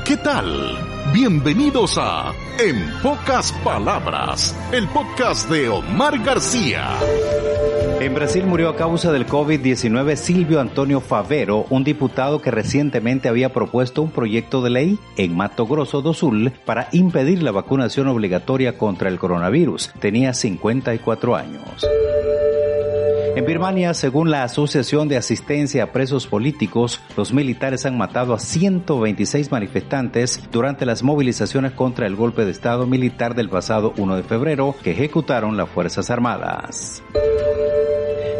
¿Qué tal? Bienvenidos a En Pocas Palabras, el podcast de Omar García. En Brasil murió a causa del COVID-19 Silvio Antônio Favero, un diputado que recientemente había propuesto un proyecto de ley en Mato Grosso do Sul para impedir la vacunación obligatoria contra el coronavirus. Tenía 54 años. En Birmania, según la Asociación de Asistencia a Presos Políticos, los militares han matado a 126 manifestantes durante las movilizaciones contra el golpe de Estado militar del pasado 1 de febrero que ejecutaron las Fuerzas Armadas.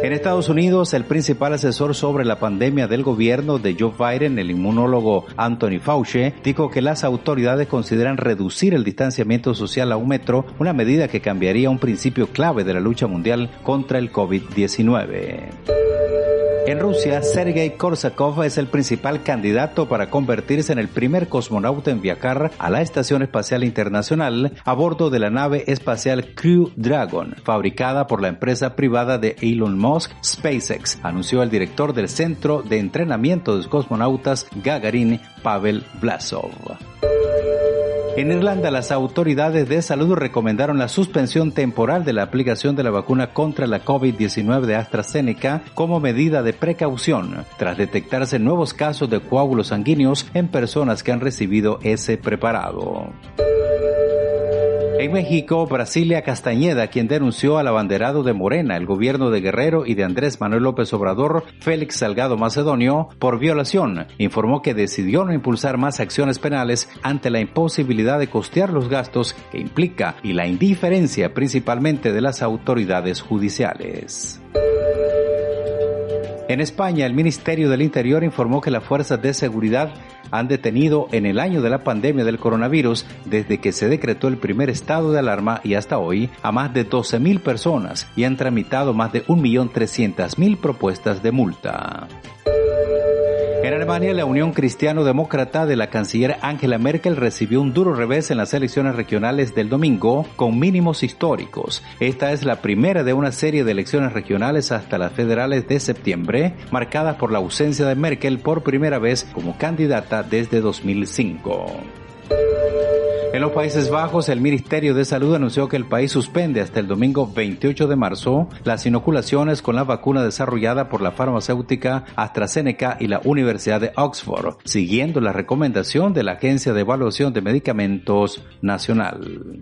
En Estados Unidos, el principal asesor sobre la pandemia del gobierno de Joe Biden, el inmunólogo Anthony Fauci, dijo que las autoridades consideran reducir el distanciamiento social a 1 metro, una medida que cambiaría un principio clave de la lucha mundial contra el COVID-19. En Rusia, Sergei Korsakov es el principal candidato para convertirse en el primer cosmonauta en viajar a la Estación Espacial Internacional a bordo de la nave espacial Crew Dragon, fabricada por la empresa privada de Elon Musk, SpaceX, anunció el director del Centro de Entrenamiento de Cosmonautas Gagarin, Pavel Vlasov. En Irlanda, las autoridades de salud recomendaron la suspensión temporal de la aplicación de la vacuna contra la COVID-19 de AstraZeneca como medida de precaución, tras detectarse nuevos casos de coágulos sanguíneos en personas que han recibido ese preparado. En México, Brasilia Castañeda, quien denunció al abanderado de Morena, el gobierno de Guerrero y de Andrés Manuel López Obrador, Félix Salgado Macedonio, por violación, informó que decidió no impulsar más acciones penales ante la imposibilidad de costear los gastos que implica y la indiferencia principalmente de las autoridades judiciales. En España, el Ministerio del Interior informó que las fuerzas de seguridad han detenido en el año de la pandemia del coronavirus, desde que se decretó el primer estado de alarma y hasta hoy, a más de 12,000 personas y han tramitado más de 1.300.000 propuestas de multa. En Alemania, la Unión Cristiano-Demócrata de la canciller Angela Merkel recibió un duro revés en las elecciones regionales del domingo, con mínimos históricos. Esta es la primera de una serie de elecciones regionales hasta las federales de septiembre, marcadas por la ausencia de Merkel por primera vez como candidata desde 2005. En los Países Bajos, el Ministerio de Salud anunció que el país suspende hasta el domingo 28 de marzo las inoculaciones con la vacuna desarrollada por la farmacéutica AstraZeneca y la Universidad de Oxford, siguiendo la recomendación de la Agencia de Evaluación de Medicamentos Nacional.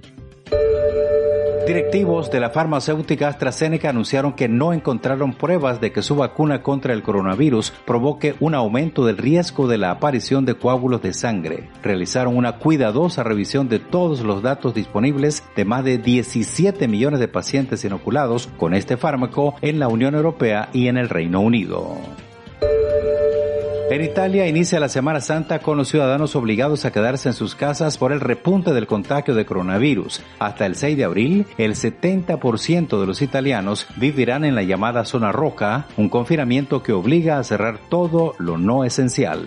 Directivos de la farmacéutica AstraZeneca anunciaron que no encontraron pruebas de que su vacuna contra el coronavirus provoque un aumento del riesgo de la aparición de coágulos de sangre. Realizaron una cuidadosa revisión de todos los datos disponibles de más de 17 millones de pacientes inoculados con este fármaco en la Unión Europea y en el Reino Unido. En Italia inicia la Semana Santa con los ciudadanos obligados a quedarse en sus casas por el repunte del contagio de coronavirus. Hasta el 6 de abril, el 70% de los italianos vivirán en la llamada zona roja, un confinamiento que obliga a cerrar todo lo no esencial.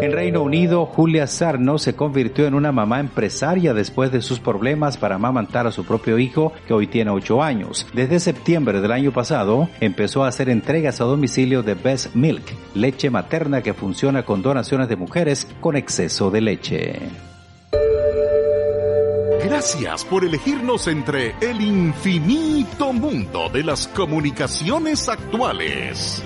En Reino Unido, Julia Sarno se convirtió en una mamá empresaria después de sus problemas para amamantar a su propio hijo, que hoy tiene 8 años. Desde septiembre del año pasado, empezó a hacer entregas a domicilio de Best Milk, leche materna que funciona con donaciones de mujeres con exceso de leche. Gracias por elegirnos entre el infinito mundo de las comunicaciones actuales.